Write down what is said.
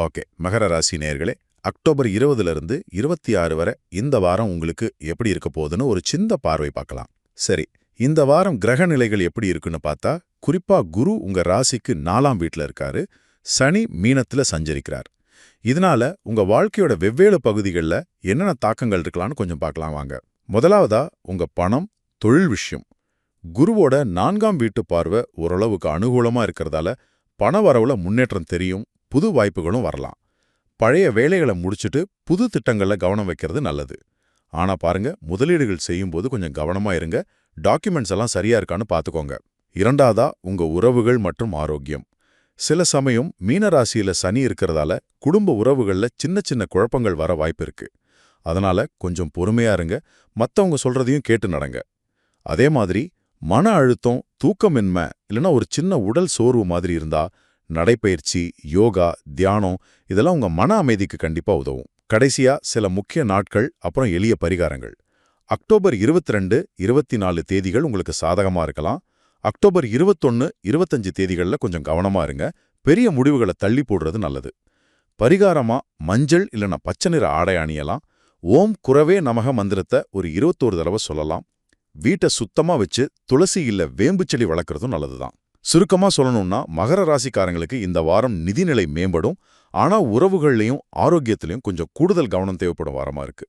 Okay, மகர ராசி நேயர்களே, October 20ல இருந்து 26 வரை இந்த வாரம் உங்களுக்கு எப்படி இருக்க போகுதுன்னு ஒரு சின்ன பார்வை பார்க்கலாம். சரி, இந்த வாரம் கிரக நிலைகள் எப்படி இருக்குன்னு பார்த்தா, குறிப்பா குரு உங்க ராசிக்கு 4ஆம் வீட்ல இருக்காரு, சனி மீனத்துல சஞ்சரிக்கிறார். இதனால உங்க வாழ்க்கையோட வெவ்வேறு பகுதிகளில் என்னென்ன தாக்கங்கள் இருக்கலாம்னு கொஞ்சம் பார்க்கலாம் வாங்க. முதலாவதா உங்க பணம், தொழில் விஷயம். குருவோட 4ஆம் வீட்டு பார்வை ஓரளவுக்கு அனுகூலமா இருக்கிறதால பண வரவுல முன்னேற்றம் தெரியும், புது வாய்ப்புகளும் வரலாம். பழைய வேலைகளை முடிச்சுட்டு புது திட்டங்கள்ல கவனம் வைக்கிறது நல்லது. ஆனா பாருங்க, முதலீடுகள் செய்யும்போது கொஞ்சம் கவனமா இருங்க, டாக்குமெண்ட்ஸ் எல்லாம் சரியா இருக்கான்னு பார்த்துக்கோங்க. இரண்டாவதா உங்க உறவுகள் மற்றும் ஆரோக்கியம். சில சமயம் மீனராசியில சனி இருக்கிறதால குடும்ப உறவுகள்ல சின்ன சின்ன குழப்பங்கள் வர வாய்ப்பு இருக்கு. அதனால கொஞ்சம் பொறுமையா இருங்க, மத்தவங்க சொல்றதையும் கேட்டு நடங்க. அதே மாதிரி மன அழுத்தம், தூக்கமின்மை இல்லைன்னா ஒரு சின்ன உடல் சோர்வு மாதிரி இருந்தா நடைப்பயிற்சி, யோகா, தியானம் இதெல்லாம் உங்க மன அமைதிக்கு கண்டிப்பா உதவும். கடைசியா சில முக்கிய நாட்கள் அப்புறம் எளிய பரிகாரங்கள். அக்டோபர் 22, 24 தேதிகள் உங்களுக்கு சாதகமா இருக்கலாம். அக்டோபர் 21, 25 தேதிகளில் கொஞ்சம் கவனமா இருங்க. பெரிய முடிவுகளை தள்ளி போடுறது நல்லது. பரிகாரமா மஞ்சள் இல்லைன்னா பச்சை நிற ஆடை அணியலாம். ஓம் குரவே நமக மந்திரத்தை ஒரு 21 தடவை சொல்லலாம். வீட்டை சுத்தமா வச்சு துளசி இல்ல வேம்பு செடி வளர்க்குறதும் நல்லதுதான். சுருக்கமா சொல்லணும்னா மகர ராசிக்காரங்களுக்கு இந்த வாரம் நிதிநிலை மேம்படும், ஆனா உறவுகள்லையும் ஆரோக்கியத்திலையும் கொஞ்சம் கூடுதல் கவனம் தேவைப்படும் வாரமா இருக்கு.